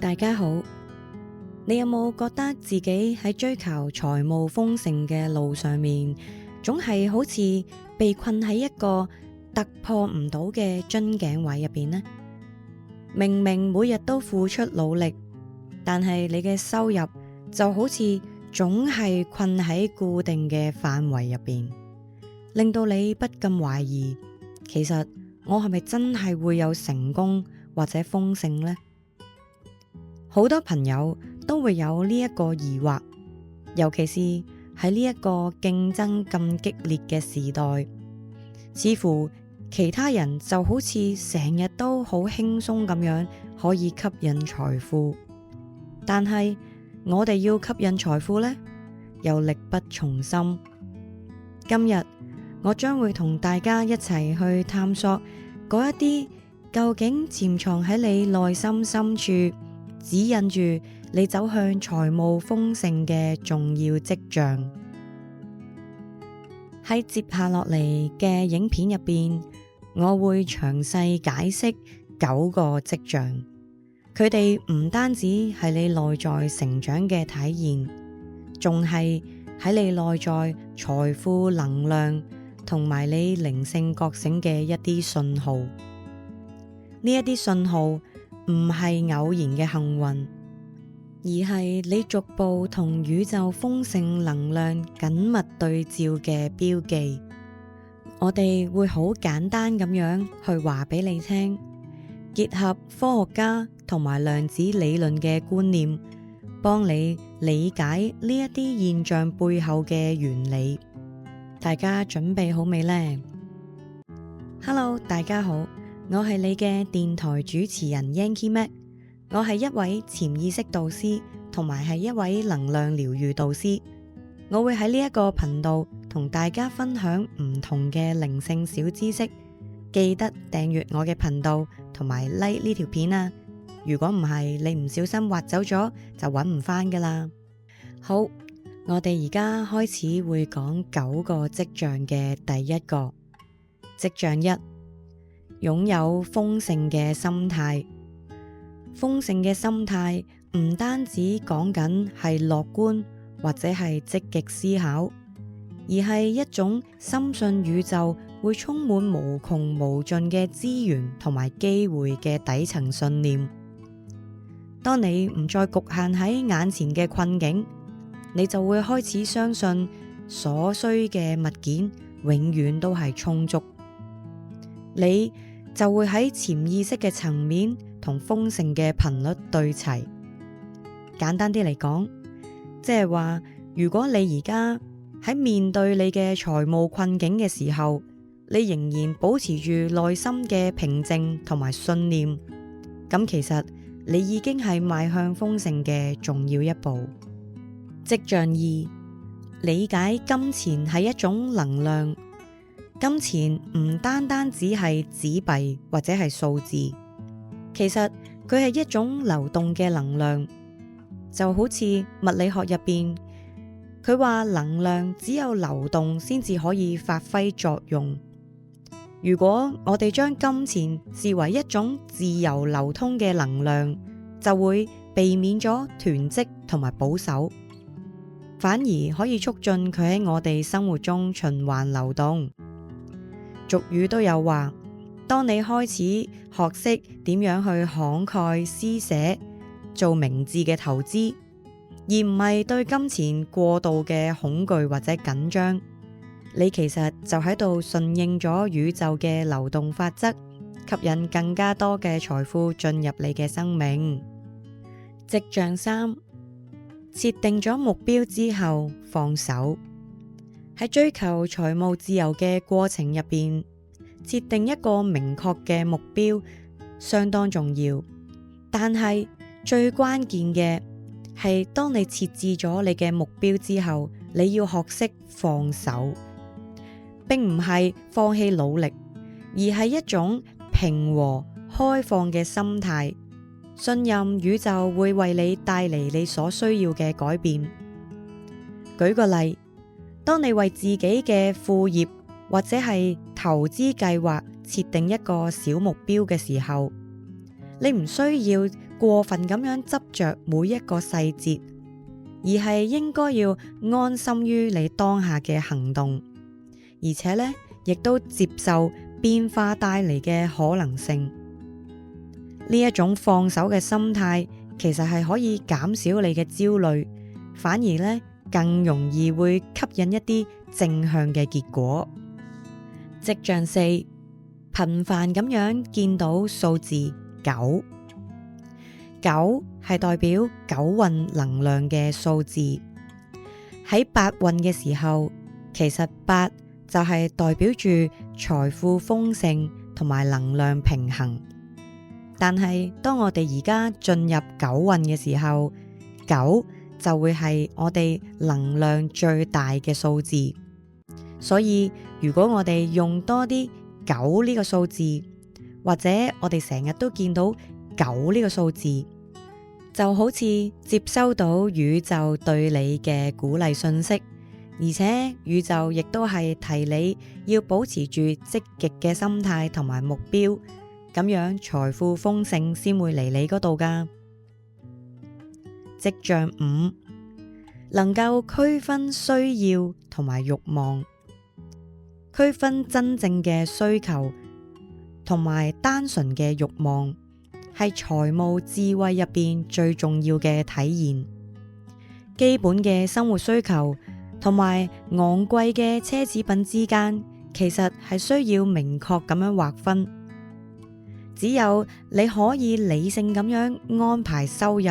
大家好，你有冇覺得自己喺追求財務豐盛嘅路上面，總係好似被困喺一個突破唔到嘅樽頸位入邊呢？明明每日都付出努力，但係你嘅收入就好似總係困喺固定嘅範圍入邊，令到你不禁懷疑，其實我係咪真係會有成功或者豐盛呢？好多朋友都會有呢一個疑惑，尤其是喺呢一個競爭咁激烈嘅時代，似乎其他人就好似成日都好輕鬆咁樣可以吸引財富，但係我哋要吸引財富呢，又力不從心。今日我將會同大家一齊去探索嗰一啲究竟潛藏喺你內心深處，指引住你走向財務豐盛嘅重要跡象。喺接下落嚟嘅影片入邊，我會詳細解釋9個跡象，佢哋唔單止係你內在成長嘅體現，仲係喺你內在財富能量同埋你靈性覺醒嘅一啲信號。呢一啲信號唔係偶然嘅幸運，而係你逐步同宇宙豐盛能量緊密對照嘅標記。我哋會好簡單咁樣去話俾你聽，結合科學家同埋量子理論嘅觀念，幫你理解呢一啲現象背後嘅原理。大家準備好未呢？Hello， 大家好。我係你嘅電台主持人 Yanky Mac， 我係一位潛意識導師，同埋係一位能量療癒導師。我會喺呢一個頻道同大家分享唔同嘅靈性小知識。記得訂閱我嘅頻道同埋 like 呢條片啊！如果唔係，你唔小心滑走咗，就搵唔返噶啦。好，我哋而家開始會講9個跡象嘅第一個跡象1。擁有豐盛嘅心態。豐盛嘅心態唔單止講緊係樂觀或者係積極思考，而係一種深信宇宙會充滿無窮無盡嘅資源同埋機會嘅底層信念。當你唔再局限喺眼前嘅困境，你就會開始相信所需嘅物件永遠都係充足。你就會喺潛意識嘅層面同豐盛嘅頻率對齊。簡單啲嚟講，即係話，如果你而家喺面對你嘅財務困境嘅時候，你仍然保持住內心嘅平靜同埋信念，咁其實你已經係邁向豐盛嘅重要一步。跡象2，理解金錢係一種能量。金錢唔單單只係紙幣或者係數字，其實佢係一種流動嘅能量，就好似物理學入邊，佢話能量只有流動先至可以發揮作用。如果我哋將金錢視為一種自由流通嘅能量，就會避免咗囤積同埋保守，反而可以促進佢喺我哋生活中循環流動。俗語都有話，當你開始學識點樣去慷慨施捨，做明智嘅投資，而唔係對金錢過度嘅恐懼或者緊張，你其實就喺度順應咗宇宙嘅流動法則，吸引更加多嘅財富進入你嘅生命。跡象3，設定咗目標之後放手。喺追求財務自由嘅過程入邊，設定一個明確嘅目標相當重要。但係最關鍵嘅係，當你設置咗你嘅目標之後，你要學識放手，並唔係放棄努力，而係一種平和開放嘅心態，信任宇宙會為你帶嚟你所需要嘅改變。舉個例，當你為自己嘅副業或者係投資計劃設定一個小目標嘅時候，你唔需要過分咁樣執着每一個細節，而係應該要安心於你當下嘅行動，而且呢，亦都接受變化帶嚟嘅可能性。呢一種放手嘅心態，其實係可以減少你嘅焦慮，反而呢，更容易會吸引一啲正向嘅結果。跡象四，頻繁咁樣見到數字9。9係代表九運能量嘅數字。喺八運嘅時候，其實8就係代表住財富豐盛同埋能量平衡。但係當我哋而家進入九運嘅時候，9就會係我哋能量最大嘅數字。所以如果我哋用多啲9呢個數字，或者我哋成日都見到9呢個數字，就好似接收到宇宙對你嘅鼓勵信息，而且宇宙亦都係提你要保持住積極嘅心態同埋目標，咁樣財富豐盛先會嚟你嗰度㗎。跡象5，能夠區分需要同埋慾望，區分真正嘅需求同埋單純嘅慾望，係財務智慧入邊最重要嘅體現。基本嘅生活需求同埋昂貴嘅奢侈品之間，其實係需要明確咁樣劃分。只有你可以理性咁樣安排收入，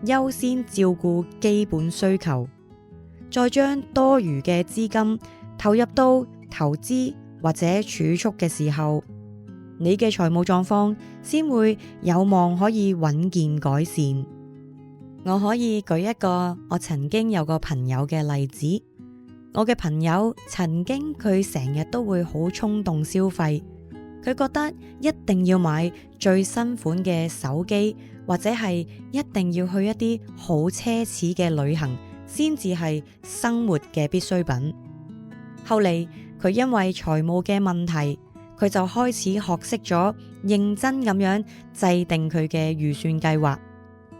優先照顧基本需求，再將多餘嘅資金投入到投資或者儲蓄嘅時候，你嘅財務狀況先會有望可以穩健改善。我可以舉一個我曾經有個朋友嘅例子。我嘅朋友曾經佢成日都會好衝動消費，佢覺得一定要買最新款嘅手機，或者係一定要去一啲好奢侈嘅旅行，先至係生活嘅必需品。後嚟佢因為財務嘅問題，佢就開始學識咗認真咁樣制定佢嘅預算計劃，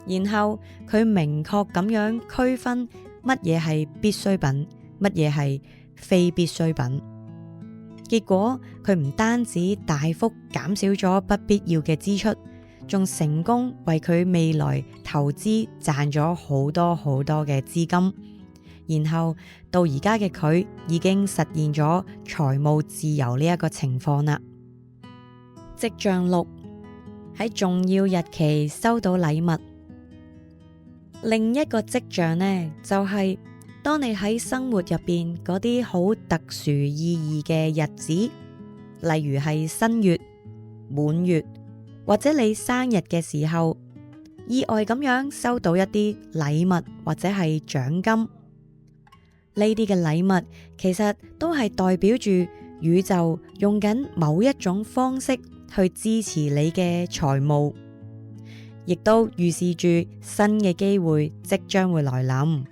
然後佢明確咁樣區分乜嘢係必需品，乜嘢係非必需品。結果佢唔單止大幅減少咗不必要嘅支出，仲成功為佢未來投資賺咗好多好多嘅資金，然後到而家嘅佢已經實現咗財務自由呢一個情況啦。跡象6，喺重要日期收到禮物。另一個跡象呢，就係當你喺生活入邊嗰啲好特殊意義嘅日子，例如係新月、滿月或者你生日嘅時候，意外咁樣收到一啲禮物或者係獎金。呢啲嘅禮物其實都係代表住宇宙用緊某一種方式去支持你嘅財務，亦都預示住新嘅機會即將會來臨。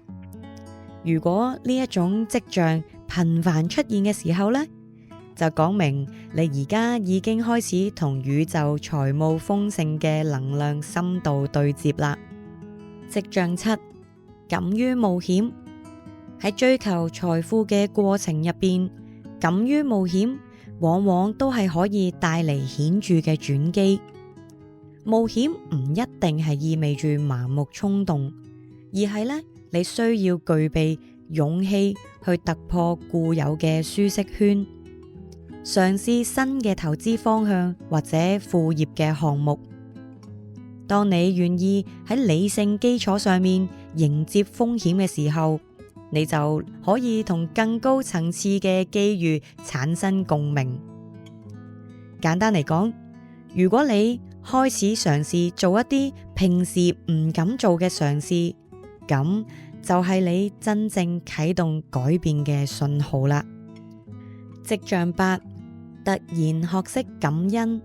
如果呢一種跡象頻繁出現嘅時候呢，就講明你而家已經開始同宇宙財務豐盛嘅能量深度對接啦。跡象7，敢於冒險。喺追求財富嘅過程入邊，敢於冒險往往都係可以帶嚟顯著嘅轉機。冒險唔一定係意味住盲目衝動，而係呢，你需要具備勇氣去突破固有嘅舒適圈，嘗試新嘅投資方向或者副業嘅項目。當你願意喺理性基礎上面迎接風險嘅時候，你就可以同更高層次嘅機遇產生共鳴。簡單嚟講，如果你開始嘗試做一啲平時唔敢做嘅嘗試，咁就係你真正啟動改變嘅信號啦。跡象8，突然學識感恩。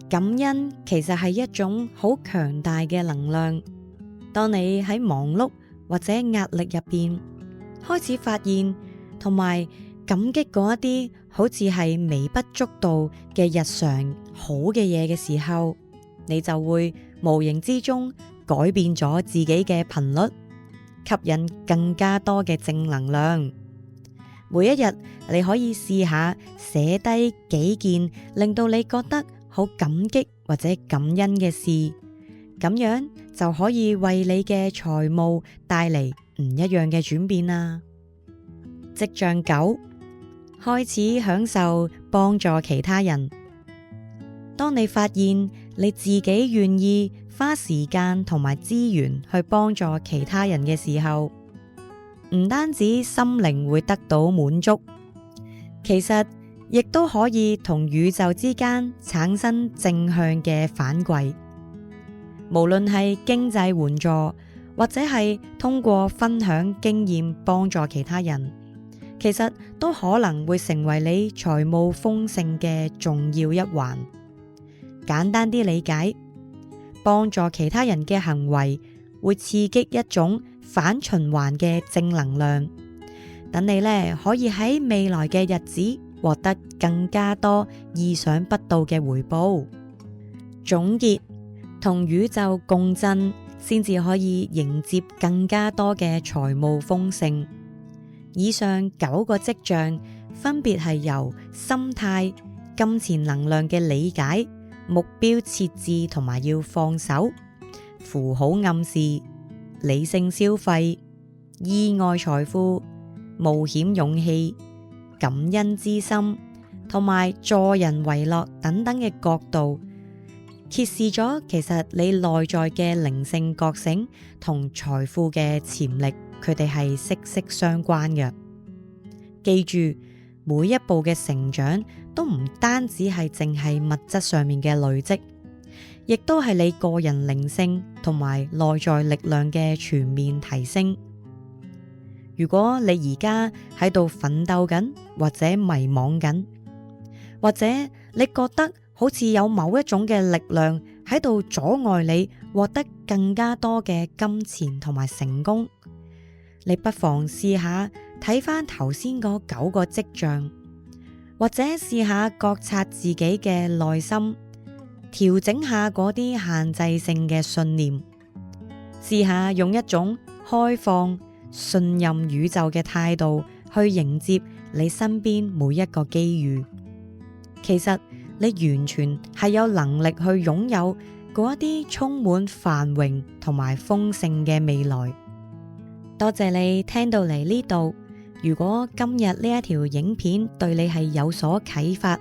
感恩其實係一種好強大嘅能量。當你喺忙碌或者壓力入邊開始發現同埋感激嗰一啲好似係微不足道嘅日常好嘅嘢嘅時候，你就會無形之中改變咗自己嘅頻率，吸引更加多嘅正能量。每一日你可以試下寫低幾件令到你覺得好感激或者感恩嘅事，咁樣就可以為你嘅財務帶嚟唔一樣嘅轉變啦。跡象9，開始享受幫助其他人。當你發現你自己願意花時間同埋資源去幫助其他人嘅時候，唔單止心靈會得到滿足，其實亦都可以同宇宙之間產生正向嘅反饋。無論係經濟援助，或者係通過分享經驗幫助其他人，其實都可能會成為你財務豐盛嘅重要一環。簡單啲理解，幫助其他人嘅行為會刺激一種反循環嘅正能量，等你可以喺未來嘅日子獲得更加多意想不到嘅回報。總結，同宇宙共振，先至可以迎接更加多嘅財務豐盛。以上9個跡象分別係由心態、金錢能量嘅理解、目標設置同埋要放手、符號暗示、理性消費、意外財富、冒險勇氣、感恩之心同埋助人為樂等等嘅角度，揭示咗其實你內在嘅靈性覺醒同財富嘅潛力，佢哋係息息相關嘅。記住，每一步嘅成長都唔單止係淨係物質上面嘅累積，亦都係你個人靈性同埋內在力量嘅全面提升。如果你而家喺度奮鬥緊，或者迷惘緊，或者你覺得好似有某一種嘅力量喺度阻礙你獲得更加多嘅金錢同埋成功，你不妨試下睇翻頭先嗰9個跡象，或者試下覺察自己嘅內心，調整下嗰啲限制性嘅信念，試下用一種開放、信任宇宙嘅態度去迎接你身邊每一個機遇。其實你完全係有能力去擁有嗰一啲充滿繁榮同埋豐盛嘅未來。多謝你聽到嚟呢度。如果今日呢一條影片對你係有所啟發，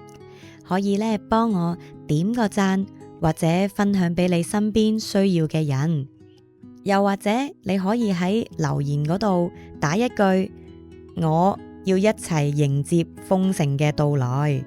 可以幫我點個讚，或者分享俾你身邊需要嘅人。又或者你可以喺留言嗰度打一句，我要一齊迎接豐盛嘅到來。